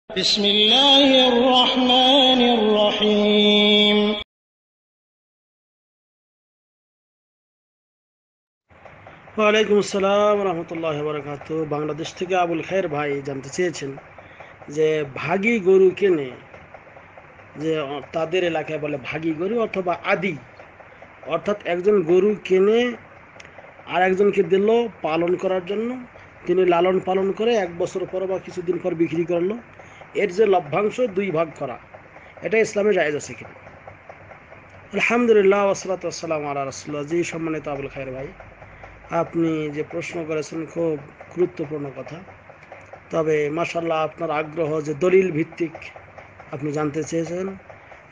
بسم الله الرحمن الرحيم ওয়ালাইকুম আসসালাম রহমতুল্লাহ বরকাত। বাংলাদেশ থেকে আবুল খায়ের ভাই জানতে চেয়েছেন যে ভাগী গরু কেনে, যে তাদের এলাকায় বলে ভাগী গরু অথবা আদি, অর্থাৎ একজন গরু কেনে আর একজনকে দিল পালন করার জন্য, তিনি লালন পালন করে 1 বছর পর বা কিছুদিন পর বিক্রি করলো, এর যে লভ্যাংশ 2 ভাগ করা, এটা ইসলামে জায়েজ আছে কিনা? আলহামদুলিল্লাহ ওয়াসসালাতু ওয়াসসালামু আলা রাসূলিল্লাহ। জি সম্মানিত আবুল খায়ের ভাই, আপনি যে প্রশ্ন করেছেন খুব গুরুত্বপূর্ণ কথা। তবে মাশাল্লাহ, আপনার আগ্রহ যে দলিল ভিত্তিক আপনি জানতে চেয়েছেন,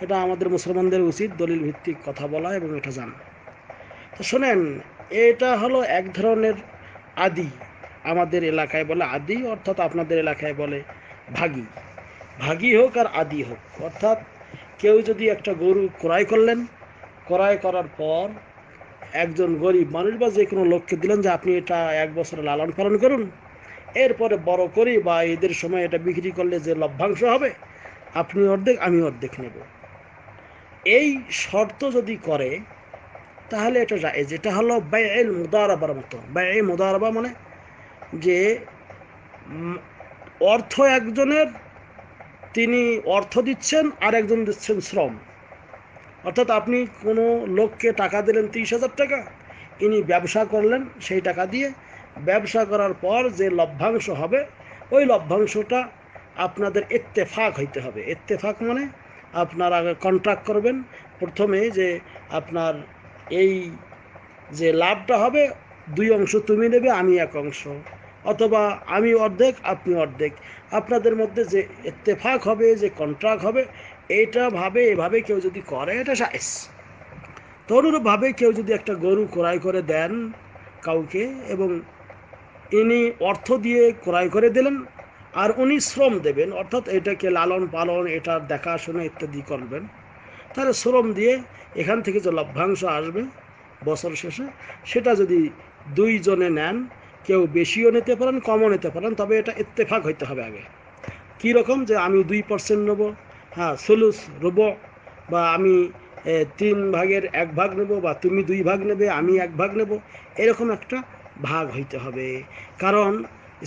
এটা আমাদের মুসলমানদের উচিত দলিল ভিত্তিক কথা বলা এবং এটা জানা। তো শোনেন, এটা হলো এক ধরনের আদি। আমাদের এলাকায় বলে আদি, অর্থাৎ আপনাদের এলাকায় বলে ভাগী। ভাগী হোক আর আদি হোক, অর্থাৎ কেউ যদি একটা গরু ক্রয় করলেন, ক্রয় করার পর একজন গরিব মানুষ বা যে কোনো লোককে দিলেন যে আপনি এটা 1 বছর লালন পালন করুন, এরপরে বড় করি বা ঈদের সময় এটা বিক্রি করলে যে লভ্যাংশ হবে, আপনি অর্ধেক আমি অর্ধেক নেব, এই শর্ত যদি করে তাহলে এটা জায়েজ। এটা হলো বাইউল মুদারাবার মতো। বাইউল মুদারাবা মানে যে অর্থ একজনের, তিনি অর্থ দিচ্ছেন আর একজন দিচ্ছেন শ্রম। অর্থাৎ আপনি কোনো লোককে টাকা দিলেন 30,000 টাকা, ইনি ব্যবসা করলেন সেই টাকা দিয়ে। ব্যবসা করার পর যে লভ্যাংশ হবে, ওই লভ্যাংশটা আপনাদের ইত্তেফাক হইতে হবে। ইত্তেফাক মানে আপনারা কন্ট্রাক্ট করবেন প্রথমে যে আপনার এই যে লাভটা হবে, 2 অংশ তুমি নেবে, আমি 1 অংশ, অথবা আমি অর্ধেক আপনি অর্ধেক। আপনাদের মধ্যে যে ইত্তেফাক হবে, যে কন্ট্রাক্ট হবে, এইটা ভাবে এভাবে কেউ যদি করে এটা জায়েজ। তো অনুরূপভাবে কেউ যদি একটা গরু ক্রয় করে দেন কাউকে, এবং ইনি অর্থ দিয়ে ক্রয় করে দিলেন আর উনি শ্রম দেবেন, অর্থাৎ এটাকে লালন পালন, এটার দেখাশোনা ইত্যাদি করবেন, তাহলে শ্রম দিয়ে এখান থেকে যে লভ্যাংশ আসবে বছর শেষে, সেটা যদি 2 জনে নেন, কেউ বেশিও নিতে পারেন কমও নিতে পারেন, তবে এটা ইত্তেফাক হইতে হবে আগে। কী রকম, যে আমি 2% নেব, হ্যাঁ সুলুস রব, বা আমি 3 ভাগের 1 ভাগ নেব, বা তুমি 2 ভাগ নেবে আমি 1 ভাগ নেব, এরকম একটা ভাগ হইতে হবে। কারণ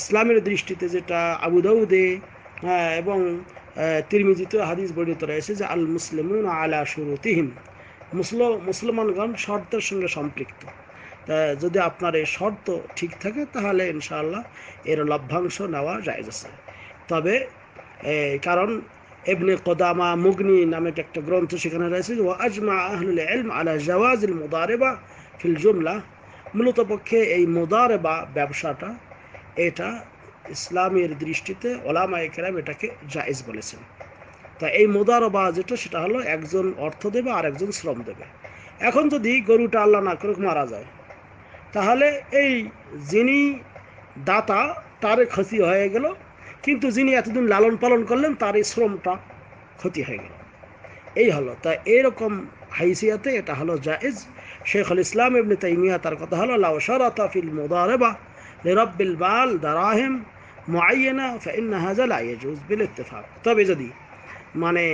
ইসলামের দৃষ্টিতে যেটা আবু দাউদে, হ্যাঁ, এবং তিরমিজিতে হাদিস বর্ণিত রয়েছে যে আল মুসলিমুন আলা শুরুতিহিম, মুসলমানগণ শর্তের সঙ্গে সম্পৃক্ত। তা যদি আপনার এই শর্ত ঠিক থাকে তাহলে ইনশাআল্লাহ এর লভ্যাংশ নেওয়া জায়েজ আছে। তবে কারণ ইবনে কোদামা মুগনি নামে একটা গ্রন্থ, সেখানে রয়েছে ওয়া আজমা আহলুল ইলম আলা জাওয়াজিল মুদারিবা ফিল জুমলা। মূলত পক্ষে এই মুদারিবা ব্যবসাটা, এটা ইসলামের দৃষ্টিতে ওলামায়ে কেরাম এটাকে জায়েজ বলেছেন। তা এই মুদারবা যেটা, সেটা হলো একজন অর্থ দেবে আর একজন শ্রম দেবে। এখন যদি গরুটা আল্লাহ না করুক মারা যায়, তাহলে এই যিনি দাতা তার ক্ষতি হয়ে গেল, কিন্তু যিনি এতদিন লালন পালন করলেন তার এই শ্রমটা ক্ষতি হয়ে গেল। এই হলো, তা এরকম হাইসিয়াতে এটা হলো জায়েজ। শেখুল ইসলাম ইবনে তাইমিয়া তার কথা হলো লাউ শারাতা ফিল মুদারাবা লিরাব্বিল মাল দারাহিম মুআয়্যানা ফাইন্না হাযা লা ইয়াজুজ বিল ইত্তিফাক। তবে যদি মানে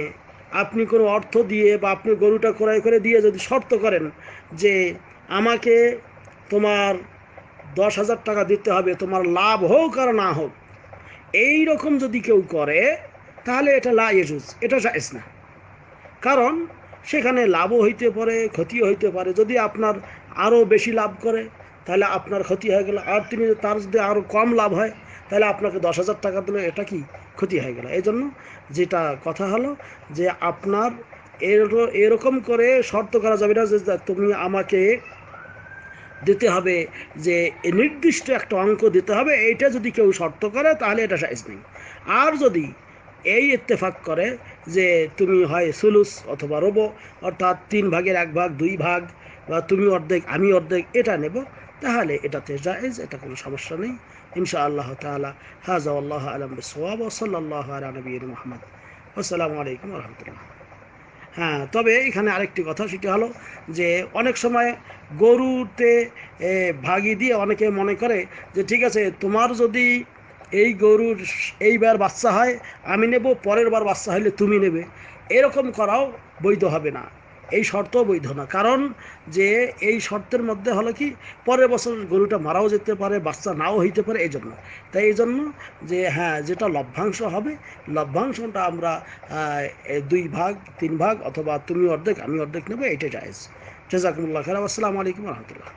আপনি কোনো অর্থ দিয়ে বা আপনি গরুটা ক্রয় করে দিয়ে যদি শর্ত করেন যে আমাকে তোমার 10,000 টাকা দিতে হবে, তোমার লাভ হোক আর না হোক, এই রকম যদি কেউ করে তাহলে এটা লা ইয়াজুজ, এটা জায়েজ না। কারণ সেখানে লাভও হইতে পারে ক্ষতিও হইতে পারে। যদি আপনার আরও বেশি লাভ করে তাহলে আপনার ক্ষতি হয়ে গেল, আর তিনি তার যদি আরও কম লাভ হয় তাহলে আপনাকে 10,000 টাকা দিলে এটা কি ক্ষতি হয়ে গেল। এই জন্য যেটা কথা হলো যে আপনার এরকম করে শর্ত করা যাবে না যে তুমি আমাকে দিতে হবে, যে নির্দিষ্ট একটা অঙ্ক দিতে হবে, এইটা যদি কেউ শর্ত করে তাহলে এটা জায়েজ নেই। আর যদি এই ইত্তেফাক করে যে তুমি হয় সুলুস অথবা রবো, অর্থাৎ 3 ভাগের 1 ভাগ 2 ভাগ, বা তুমি অর্ধেক আমি অর্ধেক এটা নেব, তাহলে এটাতে জায়েজ, এটা কোনো সমস্যা নেই ইনশাআল্লাহ তাআলা। হাযা ওয়াল্লাহু আ'লাম বিসওয়াব ওয়া সাল্লাল্লাহু আলা নবিয়িনা মুহাম্মদ। আসসালামু আলাইকুম ওয়া রাহমাতুল্লাহ। হ্যাঁ, তবে এখানে আরেকটি কথা, সেটি হলো যে অনেক সময় গরুতে ভাগি দিয়ে অনেকে মনে করে যে ঠিক আছে, তোমার যদি এই গরুর এইবার বাচ্চা হয় আমি নেব, পরের বার বাচ্চা হলে তুমি নেবে, এরকম করাও বৈধ হবে না, এই শর্তও বৈধ না। কারণ যে এই শর্তের মধ্যে হলো কি পরের বছর গরুটা মারাও যেতে পারে, বাচ্চা নাও হইতে পারে, এই জন্য। তাই এই জন্য যে হ্যাঁ, যেটা লভ্যাংশ হবে, লভ্যাংশটা আমরা 2 ভাগ 3 ভাগ অথবা তুমি অর্ধেক আমি অর্ধেক নেবো, এইটা জায়েজ। জাযাকুমুল্লাহ খাইর। আসসালামু আলাইকুম রহমতুল্লাহ।